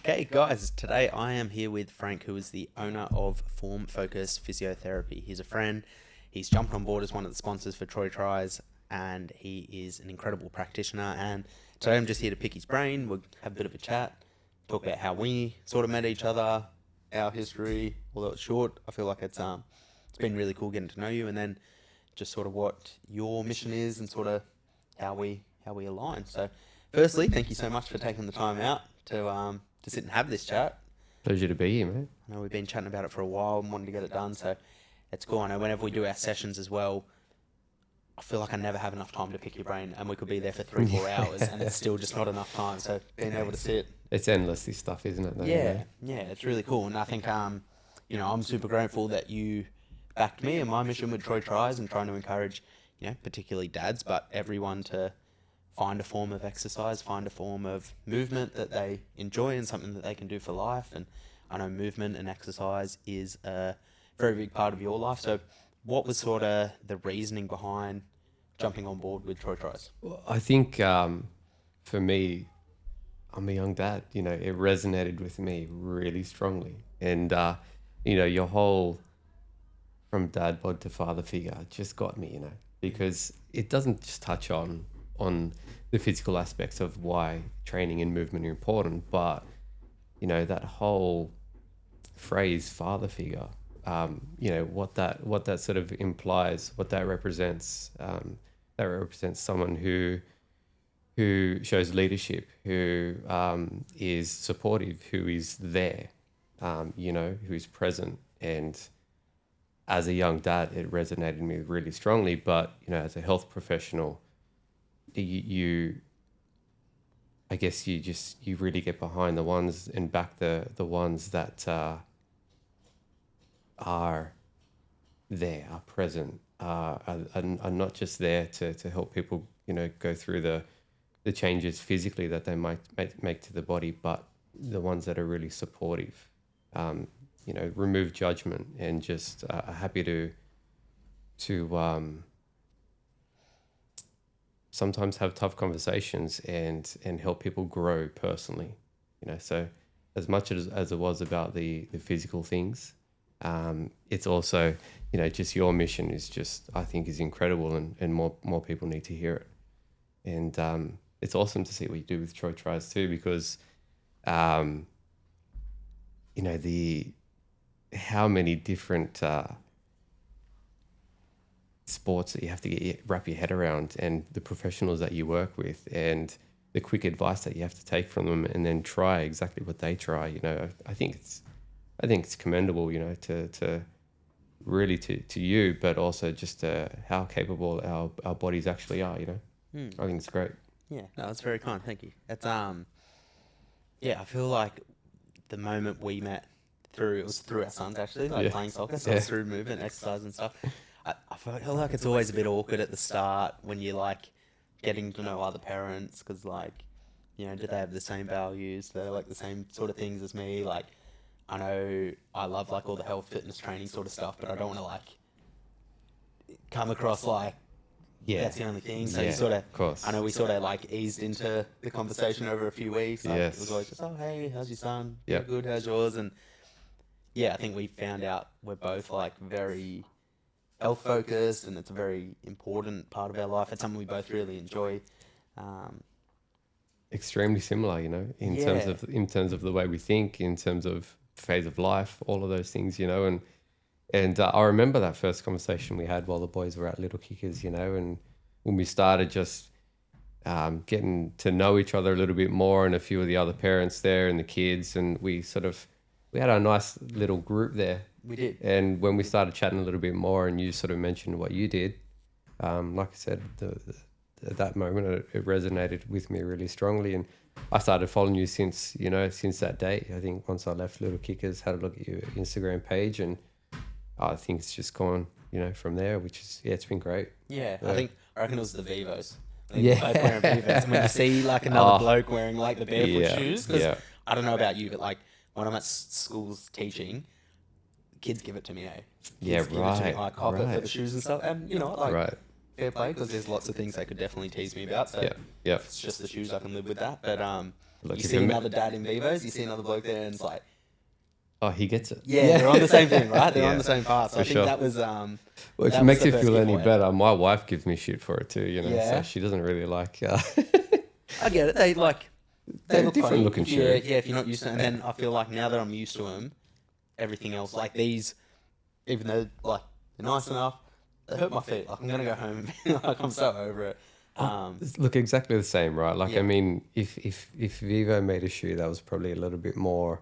Okay, guys, today I am here with Frank, who is the owner of Form Focus Physiotherapy. He's a friend. He's jumped on board as one of the sponsors for Troy Tries, and he is an incredible practitioner. And today I'm just here to pick his brain. We'll have a bit of a chat, talk about how we sort of met each other, our history, although it's short. I feel like it's been really cool getting to know you, and then just sort of what your mission is and sort of how we align. So, firstly, thank you so much for taking the time out to sit and have this chat. Pleasure to be here, mate. I know we've been chatting about it for a while and wanted to get it done, so it's cool. I know whenever we do our sessions as well, I feel like I never have enough time to pick your brain, and we could be there for 3-4 hours, and it's still just not enough time. So being able to sit, it's endless, this stuff, isn't it? Yeah, it's really cool. And I think I'm super grateful that you backed me and my mission with Troy Tries and trying to encourage, particularly dads, but everyone to find a form of exercise, find a form of movement that they enjoy and something that they can do for life. And I know movement and exercise is a very big part of your life. So what was sort of the reasoning behind jumping on board with Troy Tries? Well, I think for me, I'm a young dad, it resonated with me really strongly. And, your whole from dad bod to father figure just got me, because it doesn't just touch on the physical aspects of why training and movement are important, but that whole phrase father figure, what that sort of implies, what that represents. That represents someone who shows leadership, who is supportive, who is there, who is present. And as a young dad, it resonated with me really strongly. But as a health professional, you really get behind the ones and back the ones that are there, are present, are not just there to help people go through the changes physically that they might make to the body, but the ones that are really supportive, remove judgment and just are happy to sometimes have tough conversations and help people grow personally, so as much as it was about the physical things, it's also, just your mission is just, I think, is incredible, and more people need to hear it. And it's awesome to see what you do with Troy Tries too, because how many different sports that you have to wrap your head around, and the professionals that you work with, and the quick advice that you have to take from them and then try exactly what they try. I think it's commendable, to really to you, but also just how capable our bodies actually are, I think it's great. Yeah, no, that's very kind. Thank you. It's I feel like the moment we met it was through our sons actually, playing soccer, so it's through movement, exercise and stuff. I feel like it's always a bit awkward at the start when you're getting to know other parents, because do they have the same values? Do they like the same sort of things as me? I know I love all the health, fitness, training sort of stuff, but I don't want to come across that's the only thing. So you sort of, I know we sort of eased into the conversation over a few weeks. It was always just, oh, hey, how's your son? Yeah, good. How's yours? And I think we found out we're both very health focused, and it's a very important part of our life. It's something we both really enjoy. Extremely similar, in terms of the way we think, in terms of phase of life, all of those things, and I remember that first conversation we had while the boys were at Little Kickers, and when we started just getting to know each other a little bit more, and a few of the other parents there and the kids, and we had our nice little group there. We did. And when we started chatting a little bit more, and you sort of mentioned what you did, like I said, at that moment, it resonated with me really strongly. And I started following you since that day. I think once I left Little Kickers, had a look at your Instagram page, and I think it's just gone, from there, which is, it's been great. Yeah, I reckon it was the Vivos. Both wearing Vivos. And when you see another bloke wearing the barefoot shoes, because I don't know about you, but when I'm at schools teaching, kids give it to me, Kids give it to me, I cop it for the shoes and stuff. And, fair play, because there's lots of things they could definitely tease me about. So if it's just the shoes, I can live with that. But Look, you if see you're another dad in Vivos, you see another bloke there, and it's like, oh, he gets it. yeah, they're on the same thing, right? They're on Yeah, the same path. So I for think sure. that was Well, if that it was makes the you first feel any giveaway. better, my wife gives me shit for it too, you know. Yeah. So she doesn't really like. I get it. They They're look different funny looking if you're, shoes. yeah, if you're not used to it. And then I feel like now that I'm used to them, everything else, like these, even though like they're nice enough, they hurt my feet. Like I'm gonna go home and be like I'm so over it. Look exactly the same, right? Like, Yeah. I mean, if Vivo made a shoe that was probably a little bit more,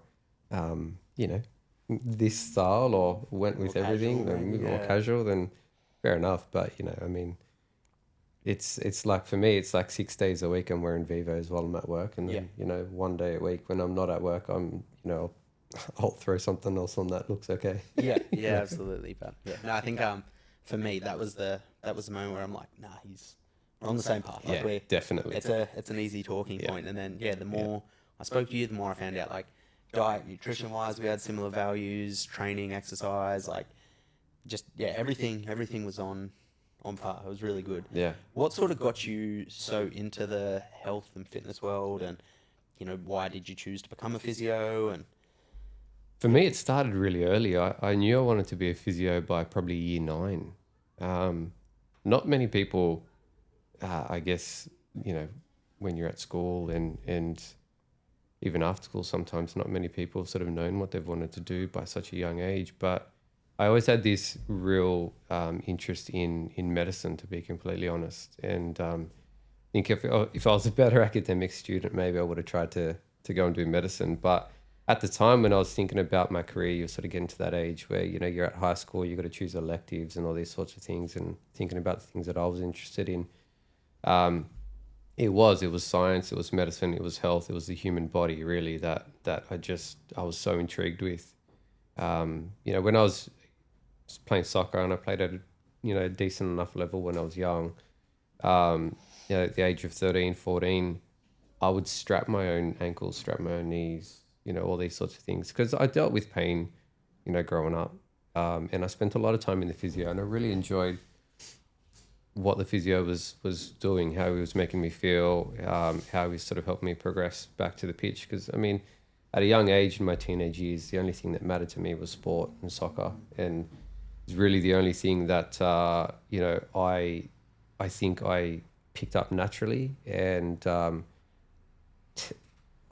you know, this style or went with More everything, casual, then maybe, more yeah. casual, then fair enough. But you know, I mean, it's like for me, it's like 6 days a week I'm wearing Vivos while I'm at work, and then Yeah. you know, 1 day a week when I'm not at work, I'm I'll throw something else on that looks okay. Yeah, yeah, absolutely. But yeah, no, I think for me that was the moment where I'm like, nah, we're on the same path. Like Yeah, definitely. it's an easy talking point. And then the more I spoke to you, the more I found out like diet, nutrition wise, we had similar values, training, exercise, like just everything was on par. It was really good. Yeah. What sort of got you so into the health and fitness world, and why did you choose to become a physio? And For me, it started really early. I knew I wanted to be a physio by probably year 9. Not many people, I guess, when you're at school and even after school, sometimes not many people have sort of known what they've wanted to do by such a young age. But I always had this real interest in medicine, to be completely honest. And I think if I was a better academic student, maybe I would have tried to go and do medicine. But at the time when I was thinking about my career, you're sort of getting to that age where, you're at high school, you've got to choose electives and all these sorts of things, and thinking about the things that I was interested in. It was science, it was medicine, it was health, it was the human body really that I was so intrigued with. When I was playing soccer, and I played at a decent enough level when I was young, at the age of 13, 14, I would strap my own ankles, strap my own knees, all these sorts of things, because I dealt with pain, growing up. And I spent a lot of time in the physio, and I really enjoyed what the physio was doing, how he was making me feel, how he sort of helped me progress back to the pitch. Because, I mean, at a young age in my teenage years, the only thing that mattered to me was sport and soccer. And it's really the only thing that, I think I picked up naturally, and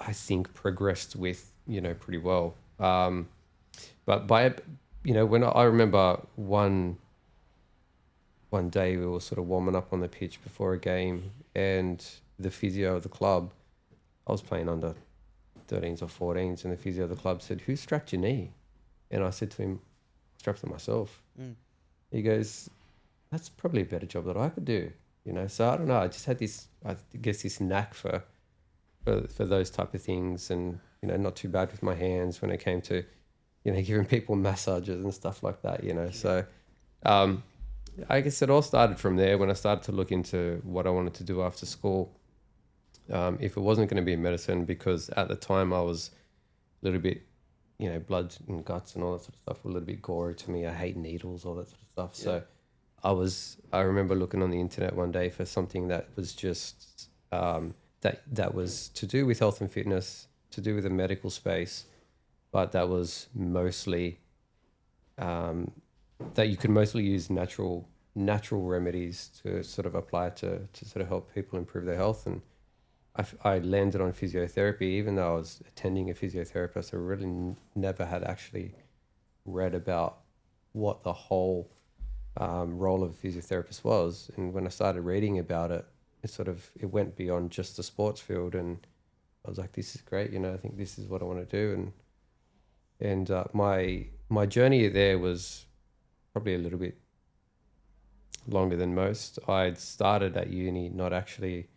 I think progressed with, pretty well. But when I remember one day we were sort of warming up on the pitch before a game, and the physio of the club, I was playing under 13s or 14s, and the physio of the club said, "Who strapped your knee?" And I said to him, "Strapped it myself." He goes, "That's probably a better job that I could do." So I don't know, I just had this, I guess, this knack for those type of things, and not too bad with my hands when it came to giving people massages and stuff like that. So I guess it all started from there when I started to look into what I wanted to do after school. If it wasn't going to be medicine, because at the time I was a little bit, blood and guts and all that sort of stuff were a little bit gory to me. I hate needles, all that sort of stuff. Yeah. So I remember looking on the internet one day for something that was just that was to do with health and fitness, to do with the medical space, but that was mostly that you could mostly use natural remedies to sort of apply to sort of help people improve their health. And I landed on physiotherapy, even though I was attending a physiotherapist. I really never had actually read about what the whole role of a physiotherapist was. And when I started reading about it, it went beyond just the sports field, and I was like, this is great. I think this is what I want to do. And my journey there was probably a little bit longer than most. I'd started at uni, not actually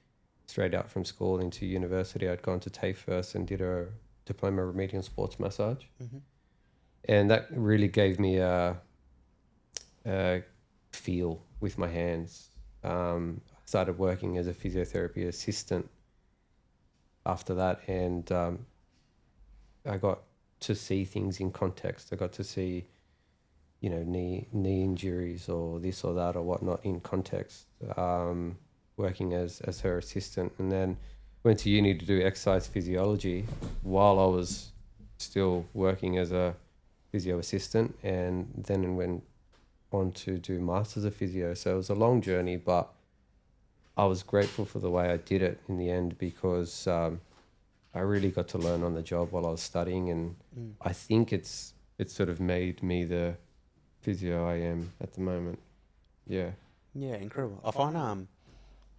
straight out from school into university. I'd gone to TAFE first and did a diploma of remedial sports massage. Mm-hmm. And that really gave me a feel with my hands. I started working as a physiotherapy assistant after that, and I got to see things in context. I got to see, knee injuries or this or that or whatnot in context, working as her assistant. And then went to uni to do exercise physiology while I was still working as a physio assistant, and then went on to do masters of physio. So it was a long journey, but I was grateful for the way I did it in the end, because I really got to learn on the job while I was studying, and I think it's sort of made me the physio I am at the moment. Yeah. Yeah, incredible. I find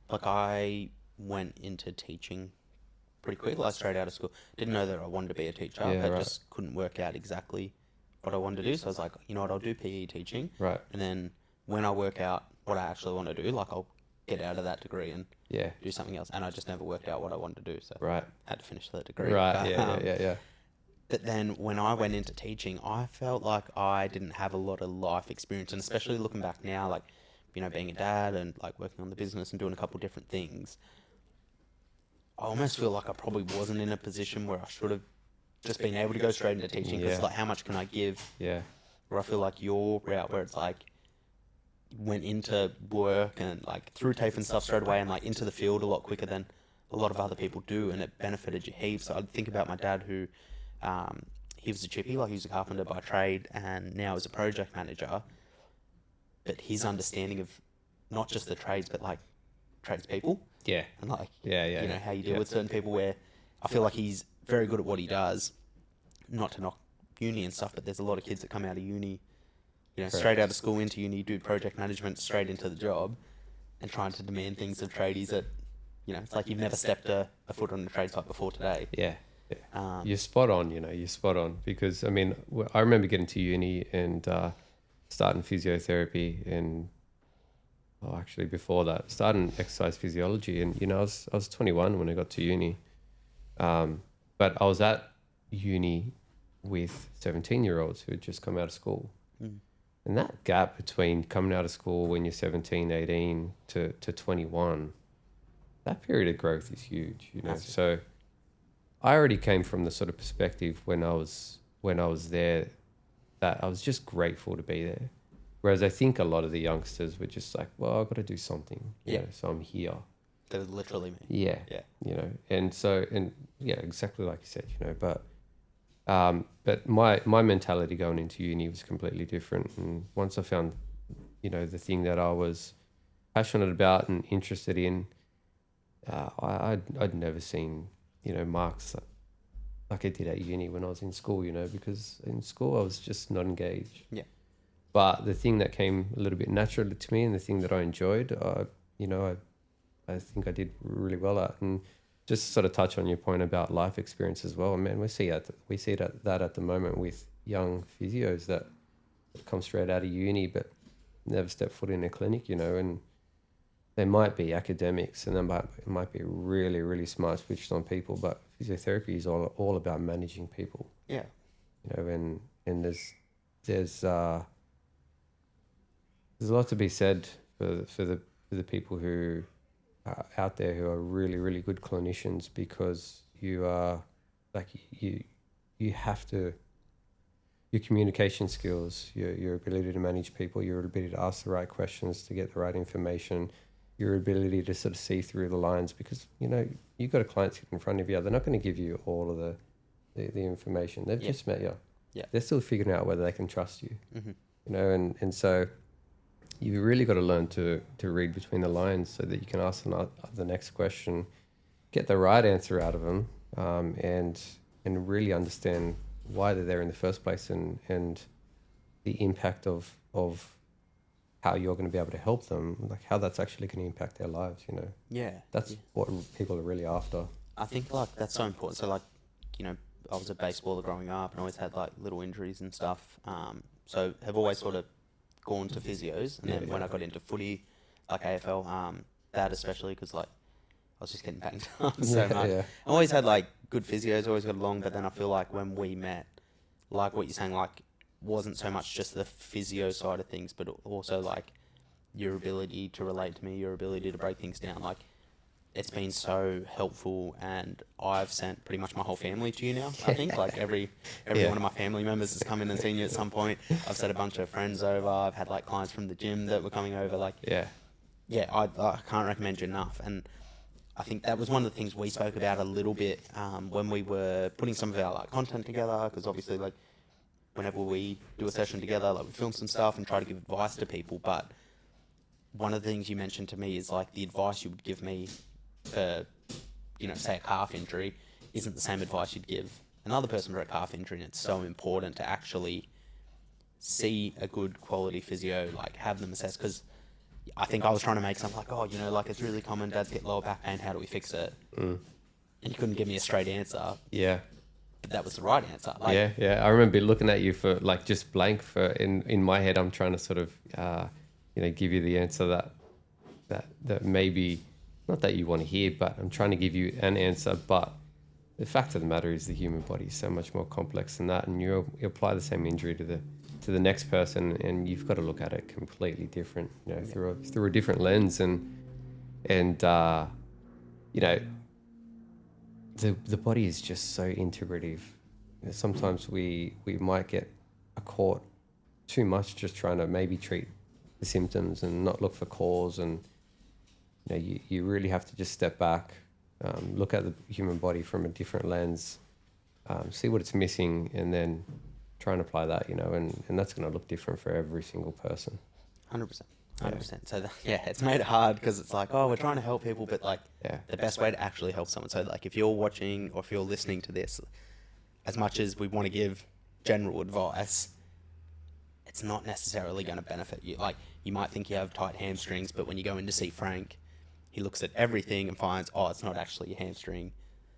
like I went into teaching pretty quick, like straight out of school. Didn't know that I wanted to be a teacher. Yeah, I right. just couldn't work out exactly what I wanted to do. So I was like, you know what, I'll do PE teaching. Right. And then when I work out what I actually want to do, like I'll get out of that degree and Yeah. do something else. And I just never worked out what I wanted to do. So Right. I had to finish the degree. Right. But, Yeah. but then when I went into teaching, I felt like I didn't have a lot of life experience. And especially looking back now, like, you know, being a dad and like working on the business and doing a couple different things, I almost feel like I probably wasn't in a position where I should have just been able to go straight into teaching, because Yeah. like, how much can I give? Yeah. Where I feel like your route, where it's like went into work and like through tape and stuff straight away, and like into the field a lot quicker than a lot of other people do, and it benefited you heaps. So I think about my dad, who he was a chippy, like he was a carpenter by trade, and now is a project manager. But his understanding of not just the trades, but like tradespeople, Yeah. and like Yeah. you know how you deal with certain people, where I feel like he's very good at what he does. Not to knock uni and stuff, but there's a lot of kids that come out of uni, you know, straight out of school into uni, do project management straight into the job, and trying to demand things of tradies that, you know, it's like you've never stepped a foot on a trade site before today. Yeah. You're spot on, you're spot on, because I mean, I remember getting to uni and starting physiotherapy, and actually before that, starting exercise physiology, and I was 21 when I got to uni, but I was at uni with 17-year-olds who had just come out of school. And that gap between coming out of school when you're 17, 18 to 21, that period of growth is huge, So I already came from the sort of perspective when I was there, that I was just grateful to be there. Whereas I think a lot of the youngsters were just like, well, I've got to do something, so I'm here. That was literally me. Yeah. And exactly like you said, but my mentality going into uni was completely different. And once I found, the thing that I was passionate about and interested in, I'd never seen, marks like I did at uni when I was in school, because in school I was just not engaged. Yeah. But the thing that came a little bit naturally to me, and the thing that I enjoyed, I think I did really well at. And just sort of touch on your point about life experience as well. Man, we see that at the moment with young physios that come straight out of uni but never step foot in a clinic, and they might be academics and they might be really, really smart, switched on people, but physiotherapy is all about managing people. Yeah. And there's a lot to be said for the people who are out there who are really, really good clinicians, because you are like you have to, your communication skills, your ability to manage people, your ability to ask the right questions to get the right information, your ability to sort of see through the lines, because you've got a client sitting in front of you, they're not going to give you all of the information. They've just met you. Yeah. They're still figuring out whether they can trust you. Mm-hmm. And so you've really got to learn to read between the lines so that you can ask the next question, get the right answer out of them, and really understand why they're there in the first place, and the impact of how you're going to be able to help them, like how that's actually going to impact their lives, Yeah. That's what people are really after. I think like that's so important. So like, I was a baseballer growing up and always had like little injuries and stuff. So have always sort of gone to physios, and then when I got into footy, like AFL, that especially, because like I was just getting banged up so much. I always had like good physios, always got along, but then I feel like when we met, like what you're saying, like wasn't so much just the physio side of things, but also like your ability to relate to me, your ability to break things down. Like it's been so helpful, and I've sent pretty much my whole family to you now. I think like every one of my family members has come in and seen you at some point. I've sent a bunch of friends over. I've had like clients from the gym that were coming over. Like I can't recommend you enough. And I think that was one of the things we spoke about a little bit when we were putting some of our like content together, because obviously like whenever we do a session together, like we film some stuff and try to give advice to people. But one of the things you mentioned to me is like the advice you would give me for, you know, say a calf injury isn't the same advice you'd give another person for a calf injury. And it's so important to actually see a good quality physio, like have them assess, because I think I was trying to make something like, oh, you know, like it's really common, dads get lower back pain, how do we fix it? And you couldn't give me a straight answer. Yeah. But that was the right answer. Like, Yeah. I remember looking at you for like just blank for in my head. I'm trying to sort of, give you the answer that maybe not that you want to hear, but I'm trying to give you an answer. But the fact of the matter is the human body is so much more complex than that, and you apply the same injury to the next person, and you've got to look at it completely different, you know, through a different lens, and you know, the body is just so integrative. You know, sometimes we might get caught too much just trying to maybe treat the symptoms and not look for cause, and you know, you really have to just step back, look at the human body from a different lens, see what it's missing, and then try and apply that, you know, and that's going to look different for every single person. 100%. 100%. So it's made it hard because it's like, oh, we're trying to help people, but like the best way to actually help someone. So like if you're watching or if you're listening to this, as much as we want to give general advice, it's not necessarily going to benefit you. Like you might think you have tight hamstrings, but when you go in to see Frank, he looks at everything and finds, oh, it's not actually your hamstring,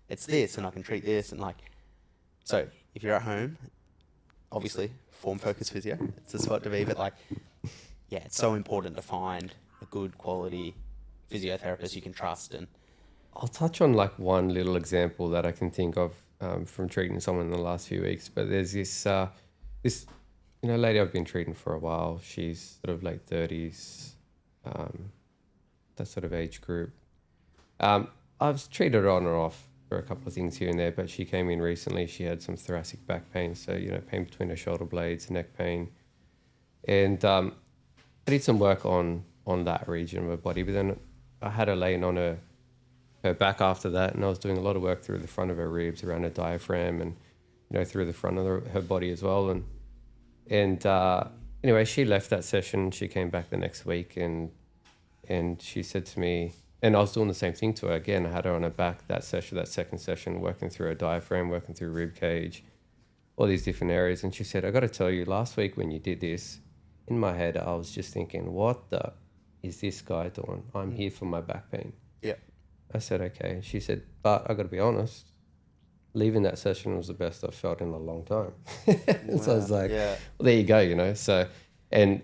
it's this, and I can treat this. And like, so if you're at home, obviously Form Focus Physio, it's the spot to be. But like, yeah, it's so important to find a good quality physiotherapist you can trust. And I'll touch on like one little example that I can think of from treating someone in the last few weeks. But there's this lady I've been treating for a while. She's sort of late 30s, that sort of age group. I've treated her on or off for a couple of things here and there, but she came in recently. She had some thoracic back pain, so, you know, pain between her shoulder blades, neck pain. And I did some work on that region of her body, but then I had her laying on her back after that, and I was doing a lot of work through the front of her ribs, around her diaphragm, and, you know, through the front of her body as well. And anyway, she left that session. She came back the next week, and she said to me, and I was doing the same thing to her again. I had her on her back that second session, working through her diaphragm, working through rib cage, all these different areas. And she said, I got to tell you, last week when you did this, in my head, I was just thinking, what the is this guy doing? I'm here for my back pain. yeah, I said, okay. She said, but I got to be honest, leaving that session was the best I've felt in a long time. So I was like, well, there you go, you know. So, and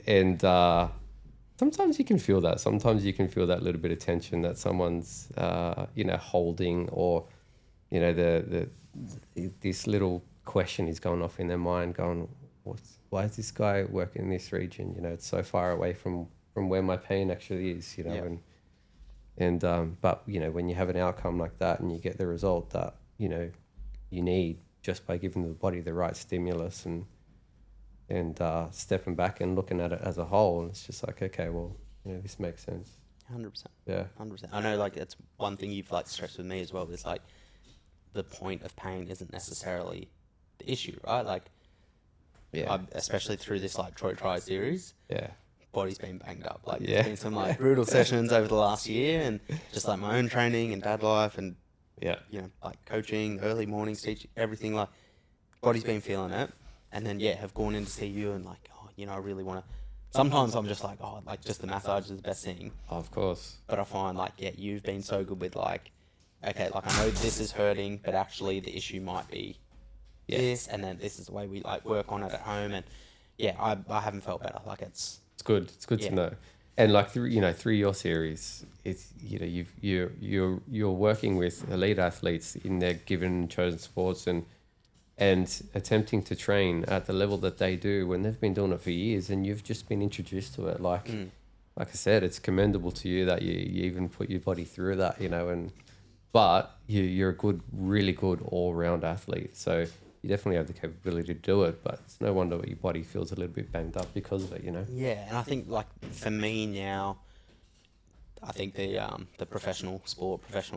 sometimes you can feel that. Sometimes you can feel that little bit of tension that someone's, holding, or, you know, this little question is going off in their mind, going, why is this guy working in this region? You know, it's so far away from where my pain actually is, you know. Yeah. But, you know, when you have an outcome like that and you get the result that, you know, you need, just by giving the body the right stimulus and stepping back and looking at it as a whole, it's just like, okay, well, you know, this makes sense. 100%. Yeah. 100%. I know, like, it's one thing you've like stressed with me as well. Is like the point of pain isn't necessarily the issue, right? Like, especially through this like Troy Try series. Yeah. Body's been banged up. Like, there's been some like brutal sessions over the last year, and just like my own training and dad life, and you know, like coaching, early mornings, teaching, everything. Like, body's been feeling it, and then have gone in to see you, and like, oh, you know, I really want to. Sometimes I'm just like, oh, like just the massage is the best thing. Of course. But I find like, you've been so good with like, okay, like I know this is hurting, but actually the issue might be this, and then this is the way we like work on it at home, and I haven't felt better. Like it's good. It's good to know. And like through your series, it's, you know, you're working with elite athletes in their given chosen sports, and attempting to train at the level that they do when they've been doing it for years, and you've just been introduced to it. Like I said, it's commendable to you that you even put your body through that, you know. But you're a really good all-round athlete, so you definitely have the capability to do it. But it's no wonder your body feels a little bit banged up because of it, you know. Yeah, and I think like for me now, I think the professional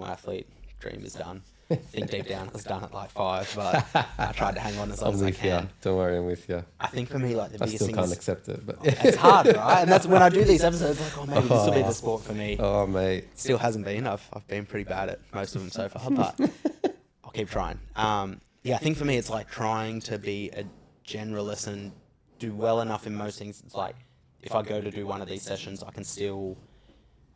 athlete dream is done. I think deep down I was done at like 5, but I tried to hang on as long I'm as I with you. can. Don't worry, I'm with you. I think for me, like the I biggest still thing can't is accept it, but it's hard, right? And that's when I do these episodes, like, oh, maybe this will be the sport for me. oh mate, Still hasn't been. I've been pretty bad at most of them so far, but I'll keep trying. Yeah, I think for me it's like trying to be a generalist and do well enough in most things. It's like if I go to do one of these sessions, I can still,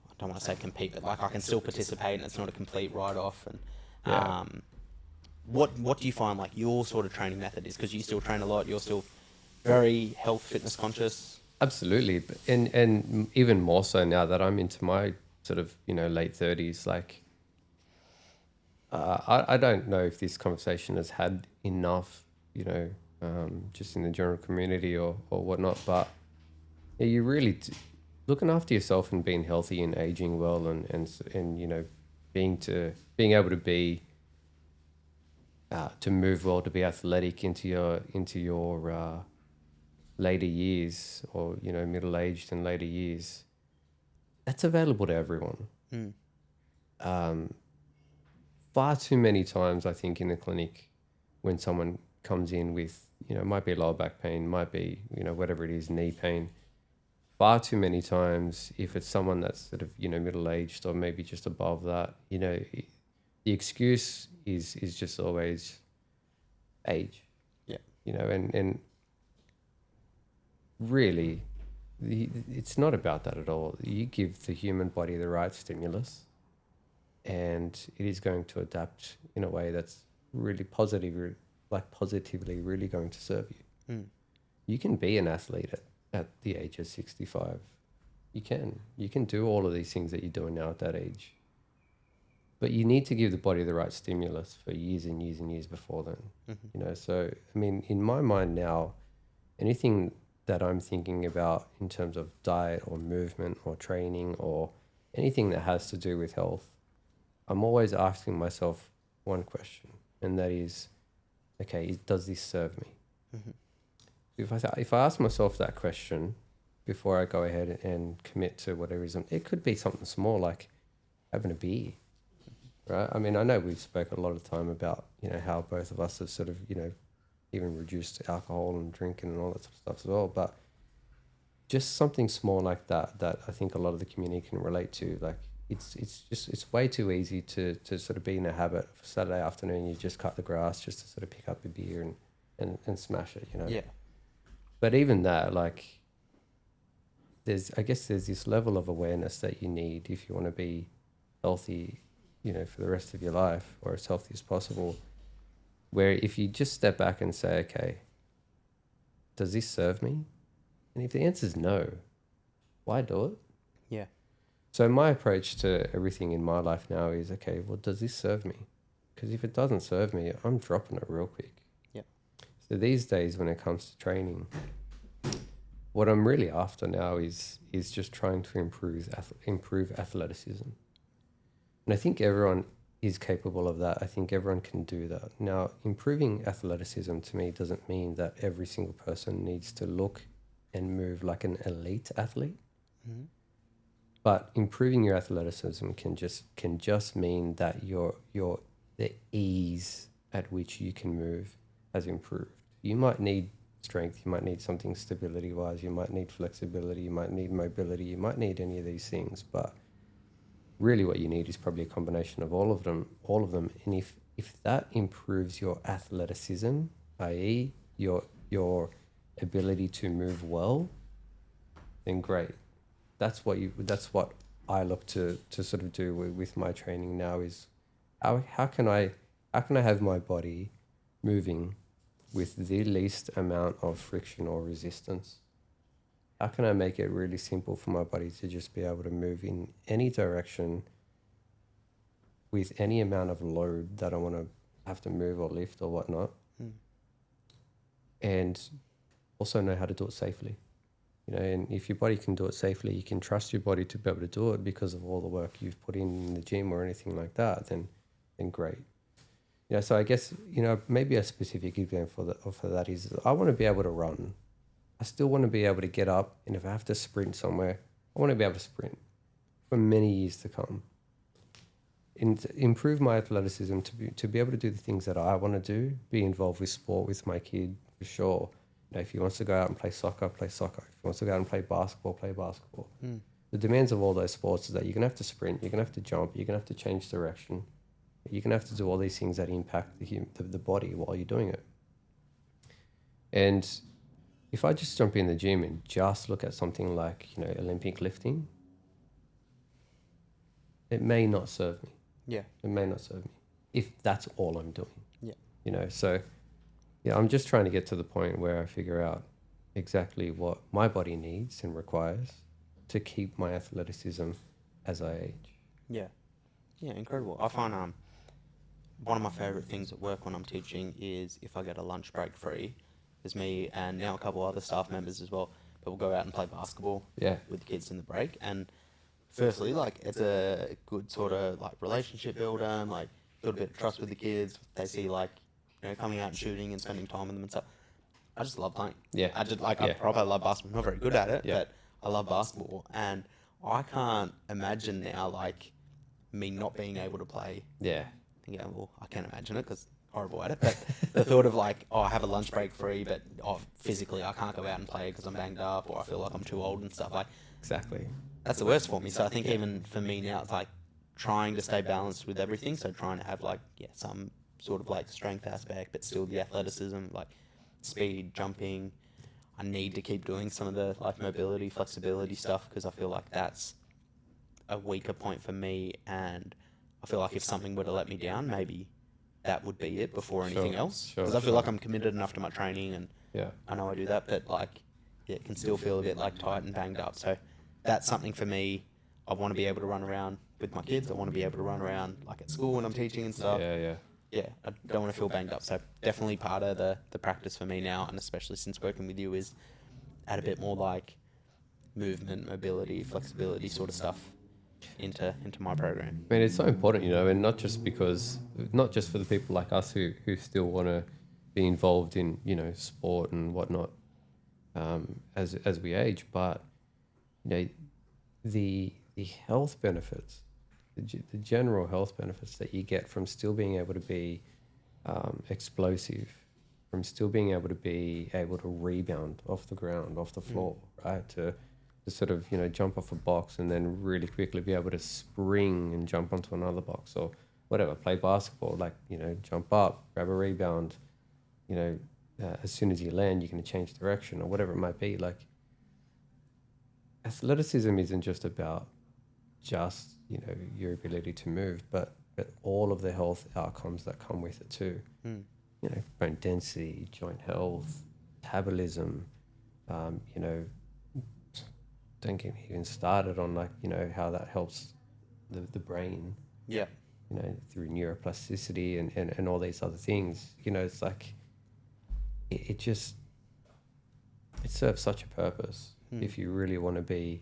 I don't want to say compete, but like I can still participate, and it's not a complete write-off. And Yeah. what do you find like your sort of training method is? Because you still train a lot. You're still very health, fitness conscious. Absolutely, and even more so now that I'm into my sort of late 30s. Like, I don't know if this conversation has had enough, just in the general community or whatnot. But yeah, you really looking after yourself and being healthy and aging well and being able to be to move well, to be athletic into your later years, or middle-aged and later years, that's available to everyone. Far too many times I think in the clinic, when someone comes in with might be lower back pain, might be whatever it is, knee pain, far too many times, if it's someone that's sort of middle-aged or maybe just above that, the excuse is just always age. Yeah. And really, it's not about that at all. You give the human body the right stimulus, and it is going to adapt in a way that's really positively really going to serve you. You can be an athlete at the age of 65. You can do all of these things that you're doing now at that age, but you need to give the body the right stimulus for years and years and years before then. So I mean, in my mind now, anything that I'm thinking about in terms of diet or movement or training or anything that has to do with health, I'm always asking myself one question, and that is, okay, does this serve me? If I ask myself that question before I go ahead and commit to whatever reason, it could be something small like having a beer, right? I mean, I know we've spoken a lot of time about how both of us have sort of even reduced alcohol and drinking and all that sort of stuff as well, but just something small like that I think a lot of the community can relate to. Like, it's way too easy to sort of be in a habit for Saturday afternoon, you just cut the grass just to sort of pick up a beer and smash it, Yeah. But even that, like, there's this level of awareness that you need if you want to be healthy, for the rest of your life, or as healthy as possible, where if you just step back and say, okay, does this serve me? And if the answer is no, why do it? Yeah. So my approach to everything in my life now is, okay, well, does this serve me? Because if it doesn't serve me, I'm dropping it real quick. Yeah. So these days, when it comes to training, what I'm really after now is just trying to improve athleticism. And I think everyone is capable of that. I think everyone can do that. Now, improving athleticism to me doesn't mean that every single person needs to look and move like an elite athlete. But improving your athleticism can just mean that the ease at which you can move has improved. You might need strength, you might need something stability wise, you might need flexibility, you might need mobility, you might need any of these things, but really what you need is probably a combination of all of them. And if that improves your athleticism, i.e. your ability to move well, then great. That's what I look to sort of do with my training now is how can I have my body moving with the least amount of friction or resistance? How can I make it really simple for my body to just be able to move in any direction with any amount of load that I want to have to move or lift or whatnot, and also know how to do it safely? And if your body can do it safely, you can trust your body to be able to do it because of all the work you've put in the gym or anything like that, then great. So I guess, maybe a specific example for that is I want to be able to run. I still want to be able to get up, and if I have to sprint somewhere, I want to be able to sprint for many years to come. And to improve my athleticism, to be able to do the things that I want to do, be involved with sport with my kid, for sure. You know, if he wants to go out and play soccer, play soccer. If he wants to go out and play basketball. The demands of all those sports is that you're going to have to sprint, you're going to have to jump, you're going to have to change direction. You're going to have to do all these things that impact the body while you're doing it. And if I just jump in the gym and just look at something like, you know, Olympic lifting, it may not serve me. Yeah. It may not serve me if that's all I'm doing. Yeah. You know, so yeah, I'm just trying to get to the point where I figure out exactly what my body needs and requires to keep my athleticism as I age. Yeah. Yeah, incredible. I find one of my favourite things at work when I'm teaching is if I get a lunch break free, there's me and now a couple other staff members as well, but we'll go out and play basketball with the kids in the break. And firstly, like, it's a good sort of like relationship builder and like build a bit of trust with the kids. They see like, you know, coming out and shooting and spending time with them and stuff. I just love playing. Yeah. I probably love basketball. I'm not very good at it, but I love basketball. And I can't imagine now like me not being able to play. Yeah. Thinking, well, I can't imagine it because horrible at it. But the thought of like, oh, I have a lunch break free, but physically I can't go out and play because I'm banged up or I feel like I'm too old and stuff. Like, Exactly. that's the worst for me. So I think even for me now, it's like trying to stay balanced with everything. So trying to have like, some sort of like strength aspect, but still the athleticism, like speed, jumping. I need to keep doing some of the like mobility, flexibility stuff because I feel like that's a weaker point for me. And I feel like if something were to let me down, maybe that would be it before anything else. Because I feel like I'm committed enough to my training and I know I do that, but like, it can still feel a bit like tight and banged up. So that's something for me. I want to be able to run around with my kids. I want to be able to run around like at school when I'm teaching and stuff. Yeah, I don't want to feel banged up. So definitely part of the practice for me now, and especially since working with you, is add a bit more like movement, mobility, flexibility sort of stuff into my program. I mean, it's so important, you know, and not just for the people like us who still want to be involved in, you know, sport and whatnot as we age, but, you know, the health benefits, the general health benefits that you get from still being able to be explosive, from still being able to rebound off the ground, off the floor, right? To sort of, you know, jump off a box and then really quickly be able to spring and jump onto another box or whatever, play basketball, like, you know, jump up, grab a rebound, you know, as soon as you land, you're going to change direction or whatever it might be. Like, athleticism isn't just about just, you know, your ability to move, but all of the health outcomes that come with it too. You know, bone density, joint health, metabolism, you know, don't get me even started on, like, you know, how that helps the brain. Yeah. You know, through neuroplasticity and all these other things. You know, it's like, it serves such a purpose if you really want to be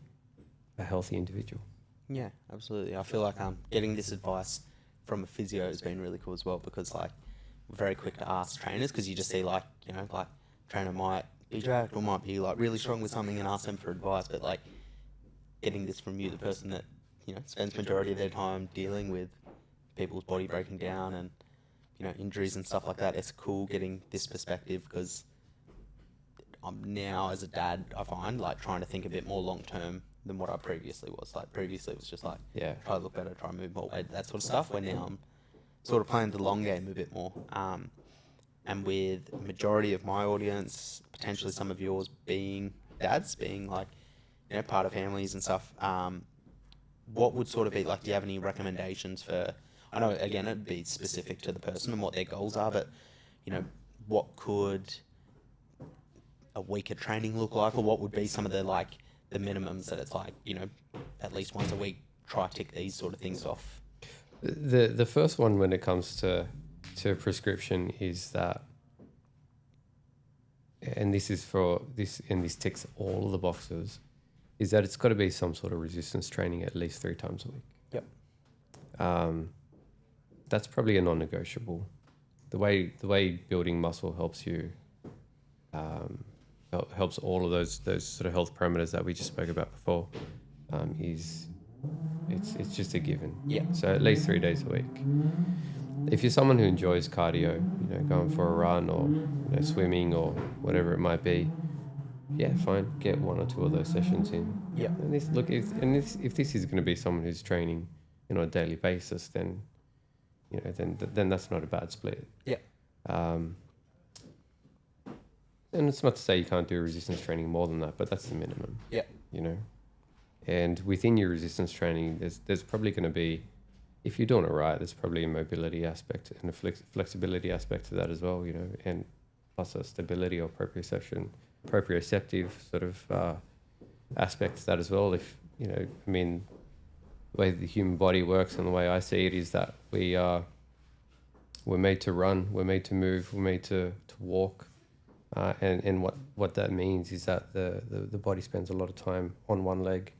a healthy individual. Yeah, absolutely. I feel like getting this advice from a physio has been really cool as well, because like we're very quick to ask trainers, because you just see like, you know, like trainer might be jacked or might be like really strong with something and ask them for advice, but like getting this from you, the person that, you know, spends majority of their time dealing with people's body breaking down and, you know, injuries and stuff like that, it's cool getting this perspective, because I'm now as a dad, I find like trying to think a bit more long term than what I previously was. Like previously it was just like try to look better, try to move more weight, that sort of stuff, where now I'm sort of playing the long game a bit more. And with majority of my audience, potentially some of yours being dads, being like, you know, part of families and stuff, what would sort of be like, do you have any recommendations for, I know again it'd be specific to the person and what their goals are, but, you know, what could a week of training look like, or what would be some of the like the minimums that it's like, you know, at least once a week, try to tick these sort of things off? The first one when it comes to prescription is that, and this is for this, and this ticks all of the boxes, is that it's got to be some sort of resistance training at least 3 times a week. Yep. That's probably a non-negotiable. The way building muscle helps you, helps all of those sort of health parameters that we just spoke about before, is It's just a given. Yeah. So at least 3 days a week. If you're someone who enjoys cardio, going for a run or swimming or whatever it might be, yeah, fine. Get 1 or 2 of those sessions in. Yeah. And if this is going to be someone who's training, on a daily basis, then then that's not a bad split. Yeah. And it's not to say you can't do resistance training more than that, but that's the minimum. Yeah. And within your resistance training, there's probably going to be, if you're doing it right, there's probably a mobility aspect and a flexibility aspect to that as well, and plus a stability or proprioceptive sort of aspect to that as well. If, the way the human body works and the way I see it is that we're made to run, we're made to move, we're made to walk. And what that means is that the body spends a lot of time on one leg.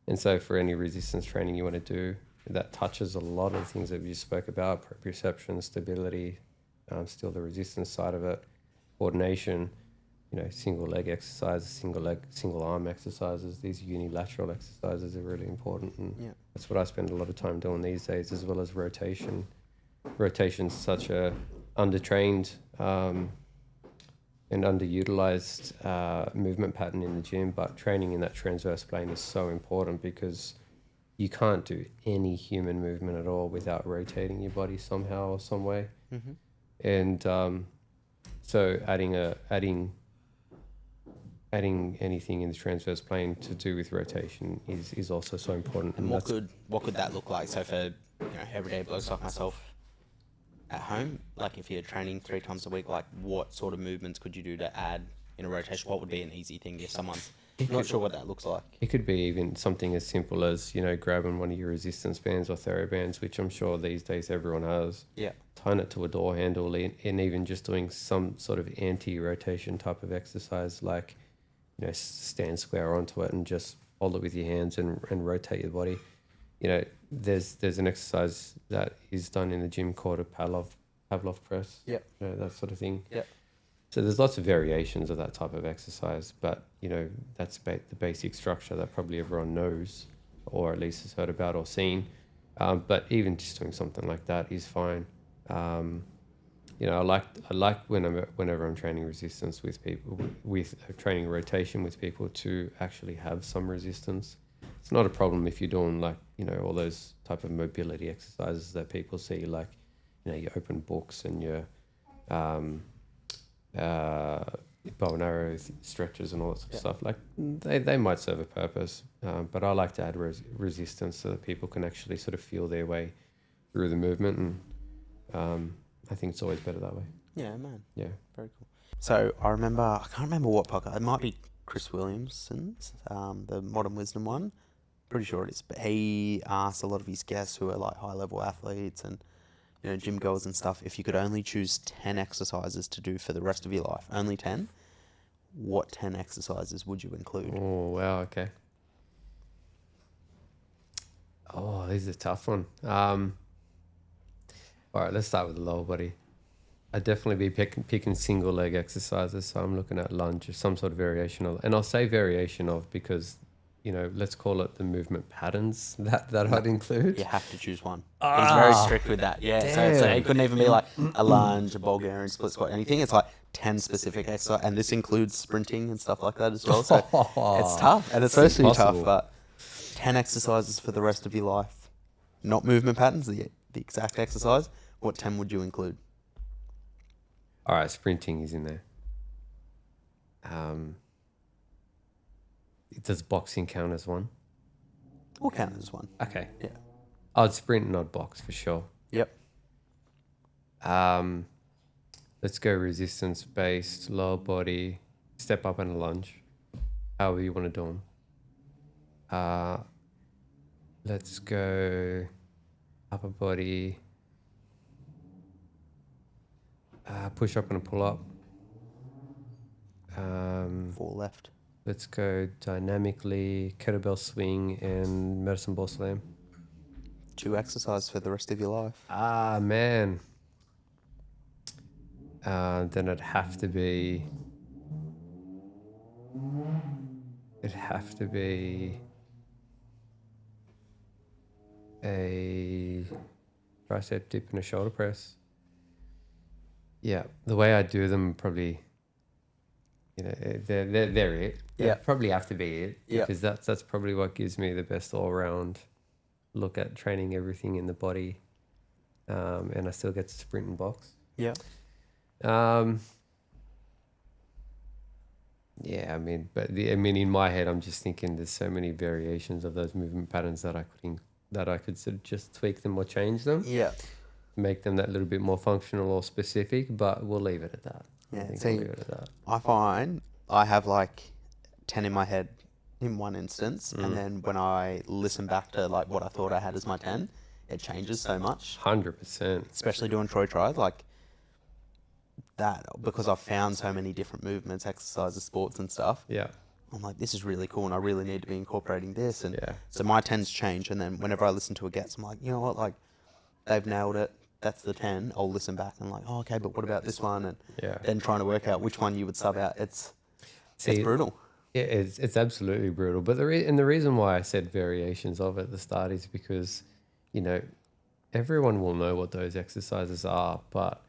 And so for any resistance training you want to do, that touches a lot of things that you spoke about: proprioception, stability, still the resistance side of it, coordination, single leg exercises, single arm exercises. These unilateral exercises are really important. And that's what I spend a lot of time doing these days, as well as rotation. Rotation's such a undertrained and underutilized movement pattern in the gym, but training in that transverse plane is so important because you can't do any human movement at all without rotating your body somehow or some way. Mm-hmm. And so adding anything in the transverse plane to do with rotation is also so important. And what could that look like? So for everyday blokes like myself at home, like if you're training 3 times a week, like what sort of movements could you do to add in a rotation? What would be an easy thing if someone's not sure what that looks like? It could be even something as simple as, grabbing one of your resistance bands or TheraBands, which I'm sure these days everyone has. Yeah. Tying it to a door handle and even just doing some sort of anti-rotation type of exercise, like, stand square onto it and just hold it with your hands and rotate your body. There's an exercise that is done in the gym called a Pavlov press. Yeah. That sort of thing. Yeah. So there's lots of variations of that type of exercise, but that's the basic structure that probably everyone knows, or at least has heard about or seen. But even just doing something like that is fine. I like whenever I'm training resistance with people, with training rotation with people, to actually have some resistance. It's not a problem if you're doing all those type of mobility exercises that people see, like your open books and your bow and arrow stretches and all that sort of stuff. Like they might serve a purpose, but I like to add resistance so that people can actually sort of feel their way through the movement, and I think it's always better that way. Yeah, man. Yeah, very cool. So I can't remember what podcast. It might be Chris Williamson's, the Modern Wisdom one. Pretty sure it is. But he asked a lot of his guests who are like high level athletes and gym goers and stuff, if you could only choose 10 exercises to do for the rest of your life, only 10, what 10 exercises would you include? Oh, wow, okay. Oh, this is a tough one. All right, let's start with the lower body. I'd definitely be picking single leg exercises. So I'm looking at lunge or some sort of variation of, and I'll say variation of because, let's call it the movement patterns that I'd include. You have to choose one. He's very strict with that. Yeah. Damn. So it couldn't even be like a lunge, a Bulgarian split squat, anything. It's like 10 specific exercises, and this includes sprinting and stuff like that as well. So it's tough, and it's supposed to be tough, but 10 exercises for the rest of your life. Not movement patterns, the exact exercise. What 10 would you include? All right, sprinting is in there. Does boxing count as one? We'll count as one. Okay. Yeah. I'd sprint, not box, for sure. Yep. Let's go resistance-based, lower body, step up and a lunge. However you want to do them. Let's go upper body, push up and a pull up. 4 left. Let's go dynamically, kettlebell swing and medicine ball slam. 2 exercises for the rest of your life. Ah, man. Then it'd have to be... a tricep dip and a shoulder press. Yeah, the way I do them probably, they're it. They Yeah. probably have to be it, Yeah. because that's probably what gives me the best all round look at training everything in the body, and I still get to sprint and box. Yeah. Yeah, I mean, in my head, I'm just thinking there's so many variations of those movement patterns that I could sort of just tweak them or change them, Yeah. make them that little bit more functional or specific. But we'll leave it at that. Yeah. I think See, we'll leave it at that. I find I have like 10 in my head in one instance, and then when I listen back to like what I thought I had as my 10, it changes so much. 100%. Especially doing Troy tries, like that, because I've found so many different movements, exercises, sports and stuff. Yeah. I'm like, this is really cool, and I really need to be incorporating this. And Yeah. so my 10s change, and then whenever I listen to a guest, I'm like, you know what, like, they've nailed it. That's the 10. I'll listen back and like, oh, okay, but what about this one? And Yeah. then trying to work out which one you would sub out. It's brutal. Yeah, it's absolutely brutal. But the reason why I said variations of it at the start is because, everyone will know what those exercises are, but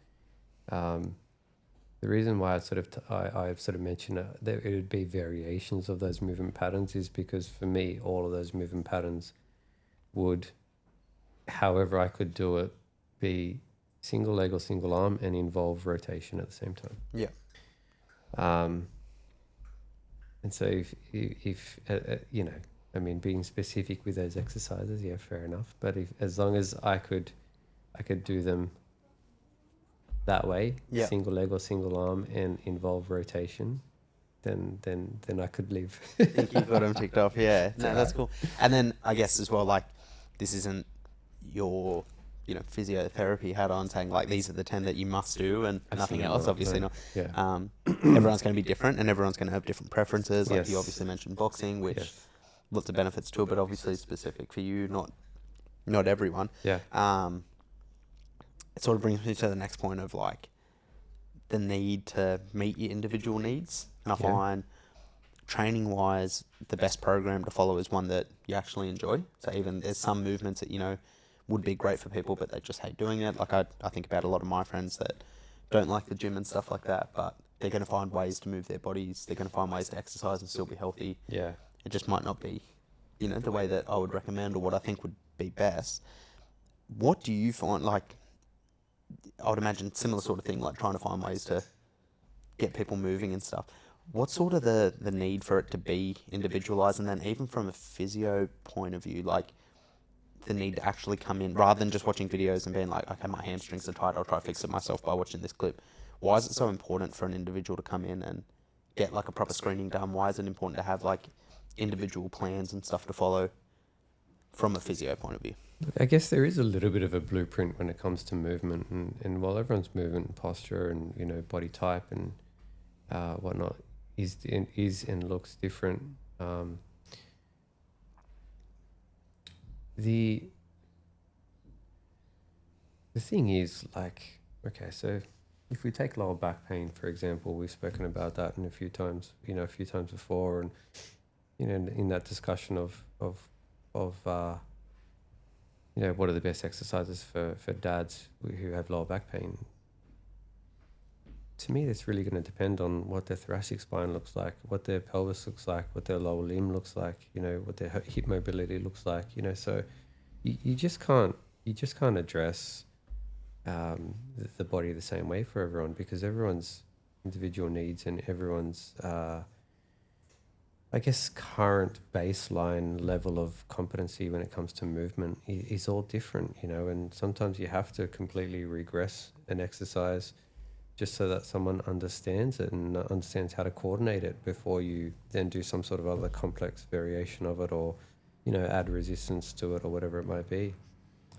the reason why I sort of mentioned that it would be variations of those movement patterns is because for me, all of those movement patterns would, however I could do it, be single leg or single arm and involve rotation at the same time. Yeah. And so if being specific with those exercises, yeah, fair enough. But as long as I could do them that way, Yeah. single leg or single arm, and involve rotation, then I could live. I think you've got them ticked off. Yeah. No, that's cool. And then I guess as well, like, this isn't your, physiotherapy hat on saying like these are the 10 that you must do and nothing Absolutely else. not, Obviously no. not. Yeah. Everyone's going to be different, and everyone's going to have different preferences. Like you Yes. obviously mentioned boxing, which Yes. lots of benefits to it, but obviously specific for you, not everyone. Yeah. It sort of brings me to the next point of like the need to meet your individual needs. And I find training wise, the best program to follow is one that you actually enjoy. So even there's some movements that, would be great for people, but they just hate doing it. Like I think about a lot of my friends that don't like the gym and stuff like that, but they're going to find ways to move their bodies. They're going to find ways to exercise and still be healthy. Yeah. It just might not be, the way that I would recommend or what I think would be best. What do you find, like, I would imagine similar sort of thing, like trying to find ways to get people moving and stuff. What's sort of the need for it to be individualized? And then even from a physio point of view, like the need to actually come in rather than just watching videos and being like, okay, my hamstrings are tight, I'll try to fix it myself by watching this clip. Why is it so important for an individual to come in and get like a proper screening done? Why is it important to have like individual plans and stuff to follow from a physio point of view? I guess there is a little bit of a blueprint when it comes to movement, and while everyone's movement and posture and body type and whatnot is and looks different, the thing is, like, okay, so if we take lower back pain, for example, we've spoken about that a few times before, and in that discussion of what are the best exercises for dads who have lower back pain. To me, that's really going to depend on what their thoracic spine looks like, what their pelvis looks like, what their lower limb looks like, what their hip mobility looks like, so you just can't address the body the same way for everyone, because everyone's individual needs and everyone's current baseline level of competency when it comes to movement is all different, and sometimes you have to completely regress an exercise just so that someone understands it and understands how to coordinate it before you then do some sort of other complex variation of it, or, add resistance to it or whatever it might be.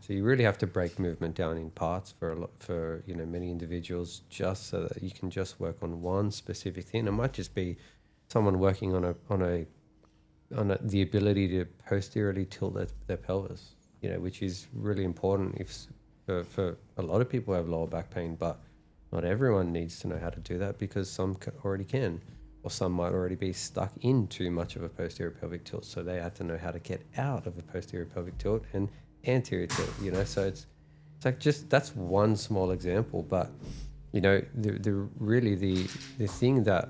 So you really have to break movement down in parts for many individuals, just so that you can just work on one specific thing. It might just be someone working on the ability to posteriorly tilt their pelvis, which is really important for a lot of people who have lower back pain, but not everyone needs to know how to do that, because some already can, or some might already be stuck in too much of a posterior pelvic tilt, so they have to know how to get out of a posterior pelvic tilt and anterior to it, you know. So it's like just that's one small example, but you know, the really the thing that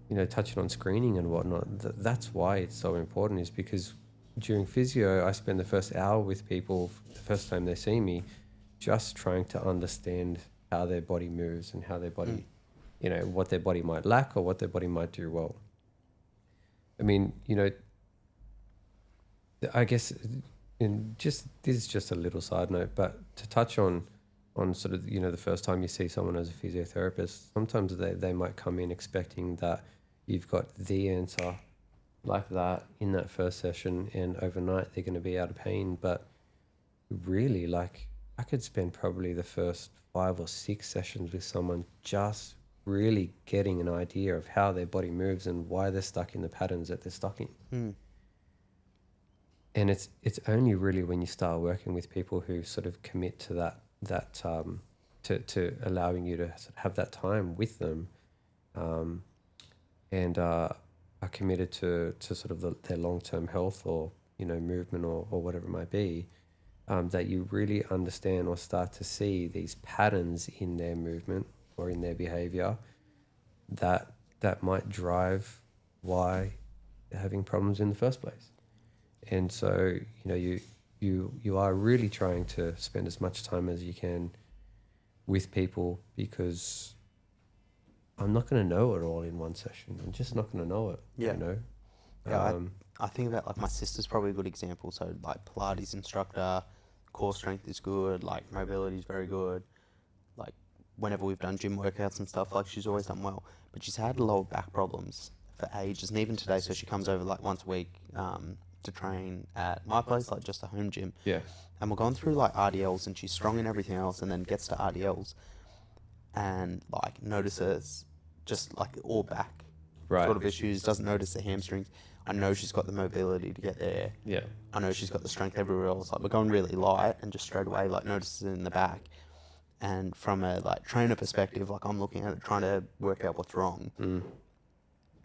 you know, touching on screening and whatnot, that's why it's so important, is because during physio, I spend the first hour with people the first time they see me, just trying to understand how their body moves and how their body, you know, what their body might lack or what their body might do well. I mean, you know, I guess, and just this is just a little side note, but to touch on sort of, you know, the first time you see someone as a physiotherapist, sometimes they might come in expecting that you've got the answer like that in that first session, and overnight they're going to be out of pain. But really, like, I could spend probably the first 5 or 6 sessions with someone just really getting an idea of how their body moves and why they're stuck in the patterns that they're stuck in. And it's only really when you start working with people who sort of commit to that to allowing you to sort of have that time with them, and are committed to sort of their long-term health, or, you know, movement, or whatever it might be, that you really understand or start to see these patterns in their movement or in their behavior that might drive why they're having problems in the first place. And so, you know, you are really trying to spend as much time as you can with people, because I'm not going to know it all in one session. I'm just not going to know it, you know? Yeah, I think about, like, my sister's probably a good example. So, like, Pilates instructor, core strength is good, like, mobility is very good. Like, whenever we've done gym workouts and stuff, like, she's always done well. But she's had lower back problems for ages, and even today, so she comes over, like, once a week to train at my place, like, just a home gym. Yeah. And we're going through, like, RDLs, and she's strong in everything else, and then gets to RDLs and, like, notices just, like, all back sort of issues, doesn't notice the hamstrings. I know she's got the mobility to get there. Yeah. I know she's got the strength everywhere else. Like, we're going really light, and just straight away, like, notices it in the back. And from a, like, trainer perspective, like, I'm looking at it, trying to work out what's wrong.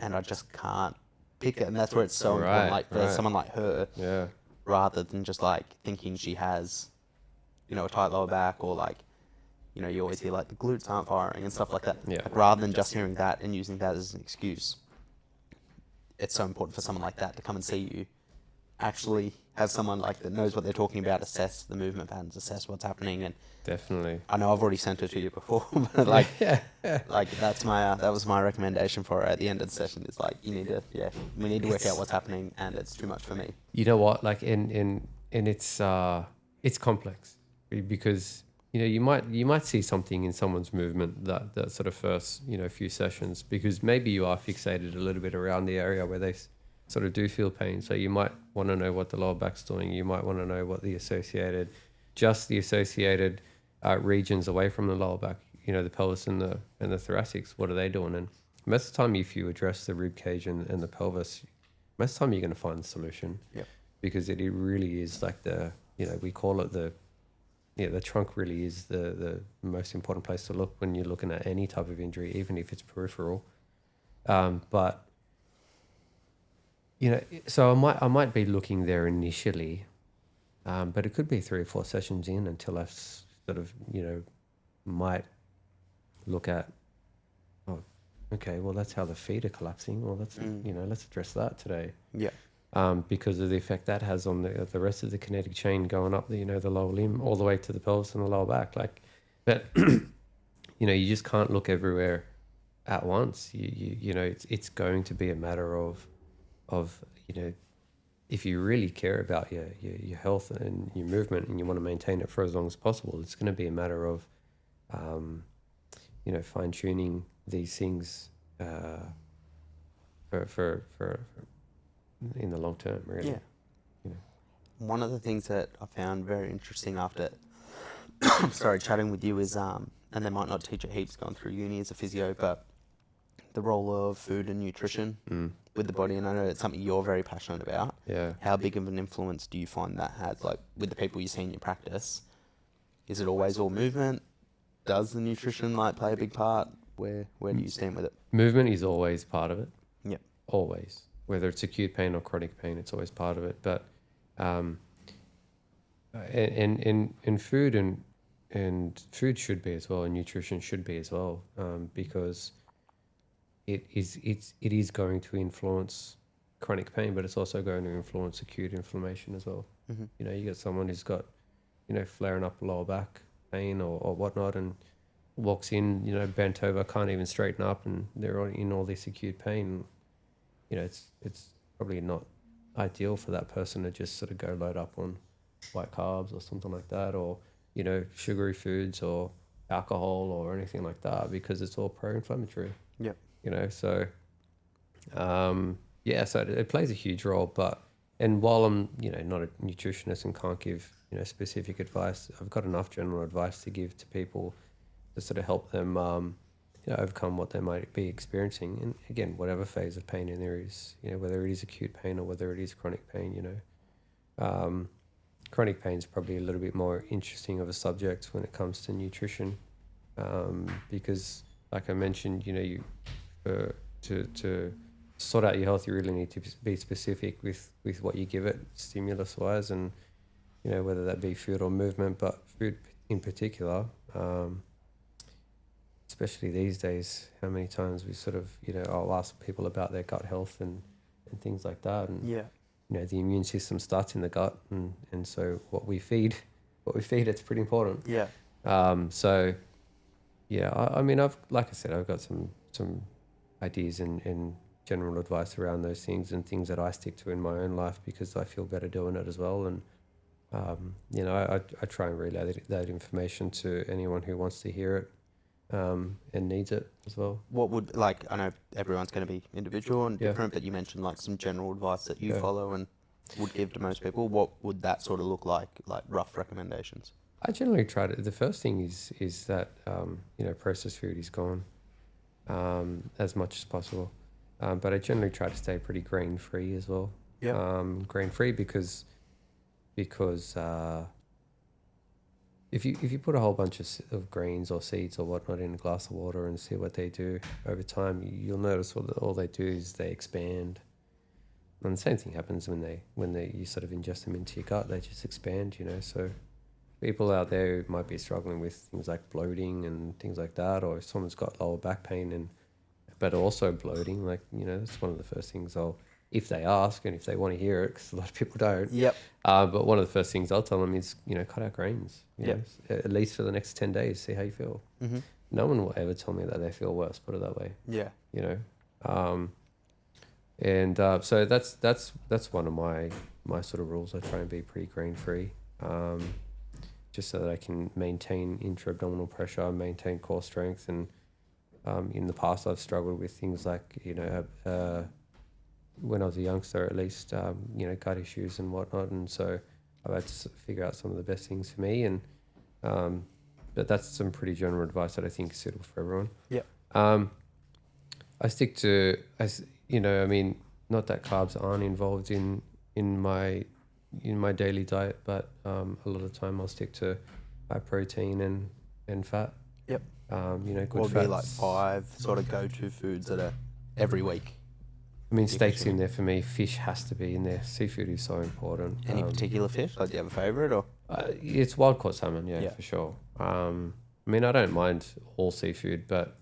And I just can't pick it. And that's where it's so important, like, for someone like her, rather than just, like, thinking she has, you know, a tight lower back, or, like, you know, you always hear, like, the glutes aren't firing and stuff like that. Yeah. Like, rather than just hearing that and using that as an excuse, it's so important for someone like that to come and see you, actually have someone, like, that knows what they're talking about, assess the movement patterns, assess what's happening. And Definitely. I know I've already sent her to you before, but, like, like, that's my that was my recommendation for her at the end of the session. Is, like, you need to, we need to work out what's happening, and it's too much for me. You know what? Like, and it's complex, because, you know, you might see something in someone's movement that sort of first, you know, few sessions, because maybe you are fixated a little bit around the area where they sort of do feel pain. So you might want to know what the lower back's doing. You might want to know what the associated regions away from the lower back, you know, the pelvis and the thoracics, what are they doing? And most of the time, if you address the rib cage and the pelvis, most of the time you're going to find the solution. Yeah. Because it really is like you know, we call it the trunk really is the most important place to look when you're looking at any type of injury, even if it's peripheral. But, you know, so I might be looking there initially, but it could be 3 or 4 sessions in until I've sort of, you know, might look at, oh, okay, well, that's how the feet are collapsing. Well, that's, you know, let's address that today. Yeah. Because of the effect that has on the rest of the kinetic chain going up the lower limb all the way to the pelvis and the lower back. Like, but you know, you just can't look everywhere at once. You know, it's going to be a matter of you know, if you really care about your health and your movement and you want to maintain it for as long as possible, it's going to be a matter of you know, fine tuning these things for in the long term, really. Yeah. You know. One of the things that I found very interesting after chatting with you is and they might not teach it heaps going through uni as a physio, but the role of food and nutrition with the body. And I know it's something you're very passionate about. Yeah. How big of an influence do you find that has, like, with the people you see in your practice? Is it always all movement? Does the nutrition, like, play a big part? Where do you stand with it? Movement is always part of it. Yep. Always. Whether it's acute pain or chronic pain, it's always part of it. But Um, and food and food should be as well, and nutrition should be as well, because it is going to influence chronic pain, but it's also going to influence acute inflammation as well. Mm-hmm. You know, you get someone who's got, you know, flaring up lower back pain or whatnot, and walks in, you know, bent over, can't even straighten up, and they're in all this acute pain. You know, it's probably not ideal for that person to just sort of go load up on white carbs or something like that, or, you know, sugary foods or alcohol or anything like that, because it's all pro-inflammatory. Yep. You know, so yeah, so it plays a huge role. But, and while I'm, you know, not a nutritionist and can't give, you know, specific advice, I've got enough general advice to give to people to sort of help them, you know, overcome what they might be experiencing. And again, whatever phase of pain in there is, you know, whether it is acute pain or whether it is chronic pain, you know. Chronic pain is probably a little bit more interesting of a subject when it comes to nutrition, because, like I mentioned, you know, to sort out your health, you really need to be specific with what you give it, stimulus wise, and, you know, whether that be food or movement, but food in particular. Especially these days, how many times we sort of, you know, I'll ask people about their gut health and things like that, and Yeah. you know, the immune system starts in the gut, and so what we feed, it's pretty important. Yeah. So yeah, I mean, like I said, I've got some ideas and general advice around those things, and things that I stick to in my own life because I feel better doing it as well. And you know, I try and relay that information to anyone who wants to hear it, and needs it as well. What would, like, I know everyone's going to be individual and Yeah. different, but you mentioned like some general advice that you Yeah. follow and would give to most people. What would that sort of look like rough recommendations? I generally try to. The first thing is that, you know, processed food is gone, as much as possible, but I generally try to stay pretty grain free as well. Yeah. Grain free because if you put a whole bunch of grains or seeds or whatnot in a glass of water and see what they do over time, you'll notice all they do is they expand. And the same thing happens when you sort of ingest them into your gut, they just expand, you know. So people out there who might be struggling with things like bloating and things like that, or if someone's got lower back pain but also bloating, like, you know, that's one of the first things if they ask and if they want to hear it, because a lot of people don't. Yep. But one of the first things I'll tell them is, you know, cut out grains. Yep. Know, at least for the next 10 days, see how you feel. Mm-hmm. No one will ever tell me that they feel worse, put it that way. Yeah. You know. So that's one of my sort of rules. I try and be pretty grain free, just so that I can maintain intra-abdominal pressure, maintain core strength. And in the past, I've struggled with things like, you know, when I was a youngster, at least, you know, gut issues and whatnot. And so I've had to figure out some of the best things for me. And but that's some pretty general advice that I think is suitable for everyone. Yeah. I stick to, you know, I mean, not that carbs aren't involved in my daily diet, but a lot of the time I'll stick to high protein and fat. Yep. You know, good What would fats. be like 5 sort of go-to foods that are every week? I mean, steak's in there for me. Fish has to be in there. Seafood is so important. Any particular fish? Like, do you have a favourite or? It's wild caught salmon, yeah, Yeah. for sure. I mean, I don't mind all seafood, but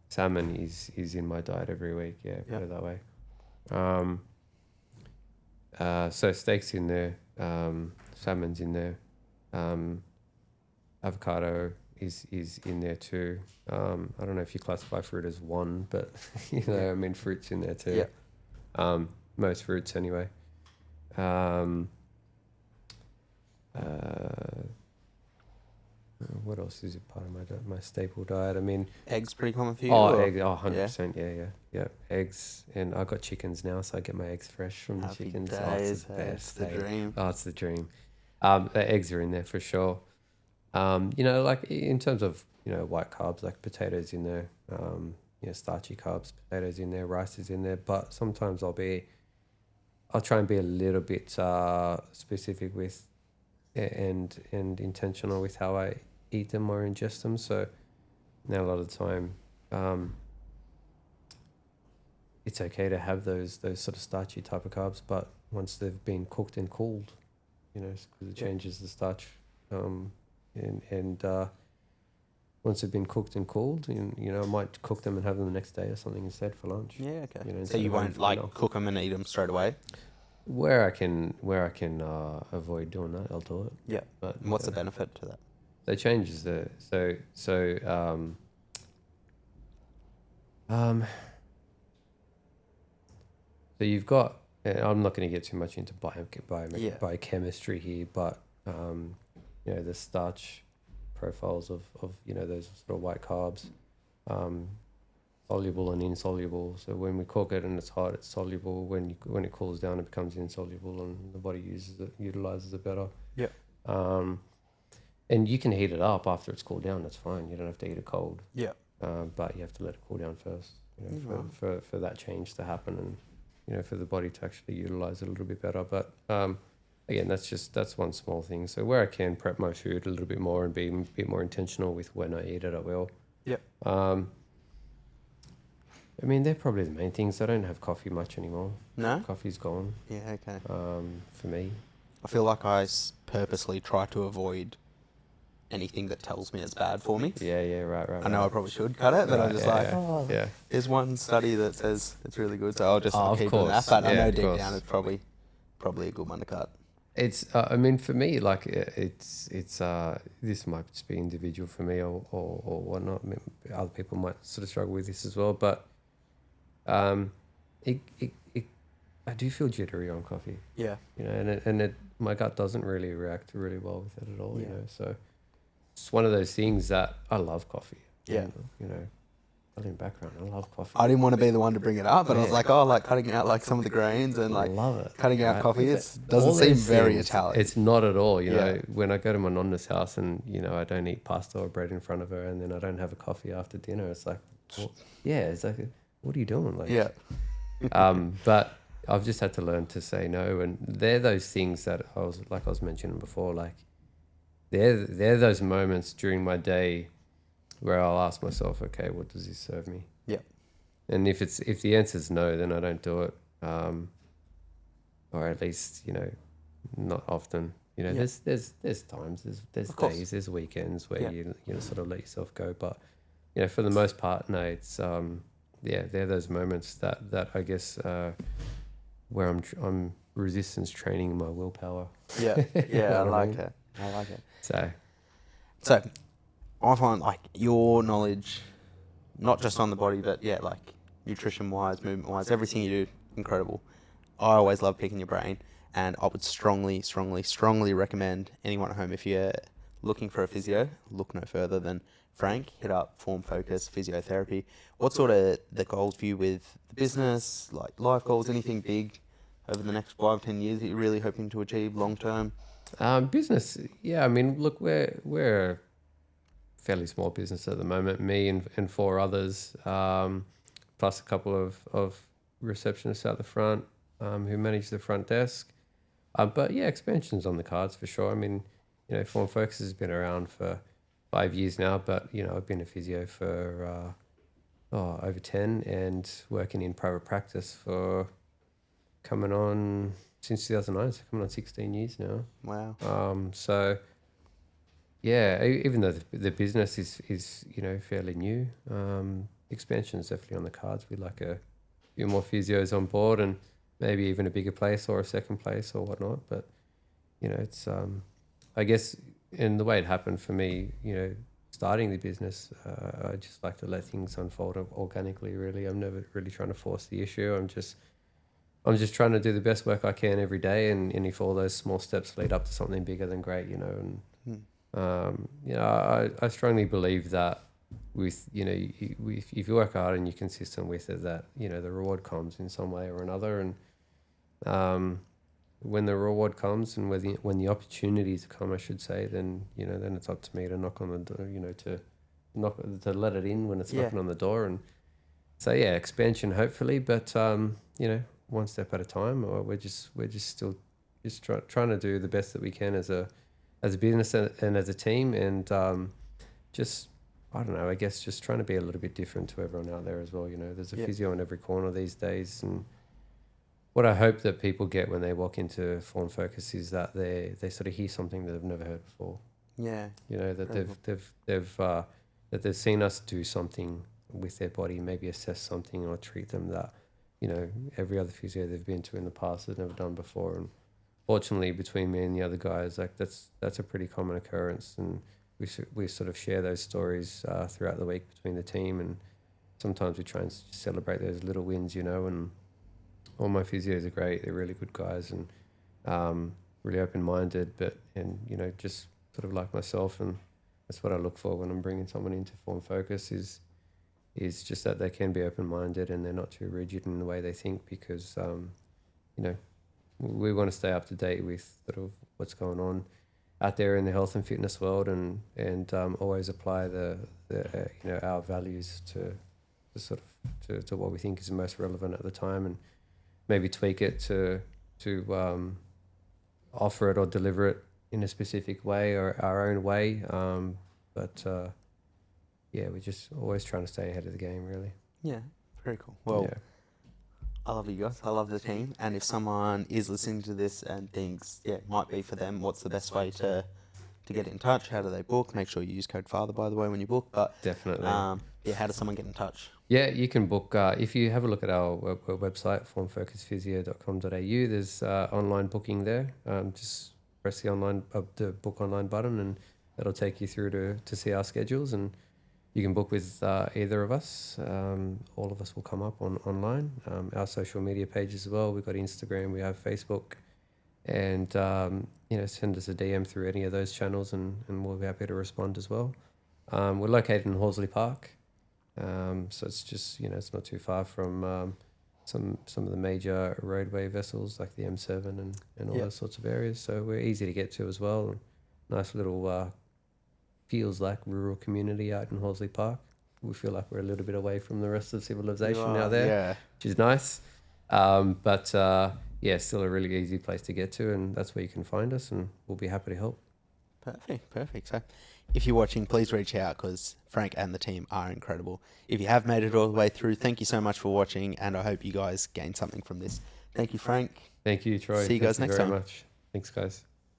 salmon is in my diet every week. Yeah, put it that way. So steak's in there. Salmon's in there. Avocado is in there too. I don't know if you classify fruit as one, but you know, I mean, fruit's in there too. Yeah. Most fruits anyway. What else is it part of my staple diet? I mean, Eggs pretty common for you? egg, 100%, yeah. Eggs, and I've got chickens now, so I get my eggs fresh from the Happy chickens. days, It's the hey, best. it's the hey. dream. Oh, it's the dream. The eggs are in there for sure. You know, like in terms of, you know, white carbs, like potatoes in there, you know, starchy carbs, potatoes in there, rice is in there. But sometimes I'll try and be a little bit specific with and intentional with how I eat them or ingest them. So now a lot of the time, it's okay to have those sort of starchy type of carbs, but once they've been cooked and cooled, you know, because it changes the starch. And once they've been cooked and cooled, you know, I might cook them and have them the next day or something instead for lunch. Yeah, okay. You know, So you won't like cook them and eat them straight away? Where I can avoid doing that, I'll do it. Yeah. But And what's the benefit to that? So it changes the so you've got. I'm not going to get too much into biochemistry here, but you know, the starch profiles of you know, those sort of white carbs, soluble and insoluble. So when we cook it and it's hot, it's soluble. When it cools down, it becomes insoluble, and the body utilizes it better. Yeah. And you can heat it up after it's cooled down. That's fine. You don't have to eat it cold. Yeah. But you have to let it cool down first, you know, for that change to happen, and you know, for the body to actually utilize it a little bit better. But again, that's one small thing. So where I can prep my food a little bit more and be a bit more intentional with when I eat it, I will. Yeah. I mean, they're probably the main things. I don't have coffee much anymore. No? Coffee's gone. Yeah, okay. For me. I feel like I purposely try to avoid anything that tells me it's bad for me. Yeah, right. I know I probably should cut it, but I'm just yeah. There's one study that says it's really good, so I'll just keep doing that. Course. But I know of deep course. down it's probably a good one to cut. It's I mean, for me, like it's this might just be individual for me or whatnot. I mean, other people might sort of struggle with this as well, but I do feel jittery on coffee. Yeah. You know, and my gut doesn't really react really well with it at all. Yeah. You know, so it's one of those things that I love coffee. Yeah. And, you know, I in background, I love coffee. I didn't want to be the one to bring it up, but I was like, like cutting out like some of the grains and like I love it. cutting out Right? coffee. It All doesn't seem those very things, Italian. It's not at all. You Yeah. know, when I go to my nonna's house and, you know, I don't eat pasta or bread in front of her and then I don't have a coffee after dinner, it's like, well, it's like, what are you doing? Like, Yeah. But I've just had to learn to say no, and they're those things that I was mentioning before, like they're those moments during my day where I'll ask myself, okay, what does this serve me? Yeah. And if the answer is no, then I don't do it, or at least, you know, not often. You know, there's times, there's days, there's weekends where you know, sort of let yourself go, but you know, for the most part, no, it's they're those moments that I guess where I'm resistance training my willpower. Yeah. Yeah. I like mean? it. I like it. So I find like your knowledge, not just on the body, but like nutrition wise, movement wise, everything you do, incredible. I always love picking your brain, and I would strongly recommend anyone at home, if you're looking for a physio, look no further than Frank. Hit up Form Focus Physiotherapy. What sort of the goals for you with the business, like life goals, anything big over the next 5-10 years that you're really hoping to achieve long term? Business, yeah. I mean, look, we're a fairly small business at the moment. Me and 4 others, plus a couple of receptionists out the front, who manage the front desk. But yeah, expansion's on the cards for sure. I mean, you know, Form Focus has been around for 5 years now, but you know, I've been a physio for over 10 and working in private practice for coming on since 2009, so coming on 16 years now. Wow. So yeah, even though the business is you know, fairly new, expansion is definitely on the cards. We'd like a few more physios on board and maybe even a bigger place or a second place or whatnot. But you know, it's I guess in the way it happened for me, you know, starting the business, I just like to let things unfold organically. Really, I'm never really trying to force the issue. I'm just trying to do the best work I can every day, and if all those small steps lead up to something bigger, then great, you know. And you know, I strongly believe that with, you know, if you work hard and you're consistent with it, that, you know, the reward comes in some way or another. And when the reward comes and when the opportunities come, I should say, then, you know, then it's up to me to knock on the door, you know, to let it in when it's knocking on the door. And so yeah, expansion hopefully, but you know, one step at a time. Or we're just still trying to do the best that we can as a business and as a team, and just, I don't know, I guess just trying to be a little bit different to everyone out there as well. You know, there's a physio in every corner these days, and what I hope that people get when they walk into Form Focus is that they sort of hear something that they've never heard before. Yeah. You know, that they've seen us do something with their body, maybe assess something or treat them that, you know, every other physio they've been to in the past has never done before. And fortunately, between me and the other guys, like that's a pretty common occurrence, and we sort of share those stories throughout the week between the team, and sometimes we try and celebrate those little wins, you know. And all my physios are great; they're really good guys and really open-minded, and you know, just sort of like myself, and that's what I look for when I'm bringing someone into Form Focus is just that they can be open-minded and they're not too rigid in the way they think, because you know, we want to stay up to date with sort of what's going on out there in the health and fitness world, and always apply the you know, our values to sort of to what we think is the most relevant at the time, and maybe tweak it to offer it or deliver it in a specific way or our own way. But yeah, we're just always trying to stay ahead of the game, really. Yeah, very cool. Well, Yeah. I love you guys. I love the team. And if someone is listening to this and thinks, yeah, it might be for them, what's the best way to get in touch? How do they book? Make sure you use code FATHER, by the way, when you book. But Definitely. yeah, how does someone get in touch? Yeah, you can book, if you have a look at our website, formfocusphysio.com.au, there's online booking there. Just press the book online button, and that'll take you through to see our schedules, and you can book with either of us. All of us will come up online. Our social media page as well. We've got Instagram, we have Facebook, and you know, send us a DM through any of those channels, and we'll be happy to respond as well. We're located in Horsley Park, so it's just, you know, it's not too far from some of the major roadway vessels like the M7 and all those sorts of areas. So we're easy to get to as well. Nice little feels like rural community out in Horsley Park. We feel like we're a little bit away from the rest of civilization out there, which is nice. But yeah, still a really easy place to get to, and that's where you can find us, and we'll be happy to help. Perfect. So if you're watching, please reach out, because Frank and the team are incredible. If you have made it all the way through, thank you so much for watching, and I hope you guys gained something from this. Thank you, Frank. Thank you, Troy. See you guys next time. Much. Thanks, guys.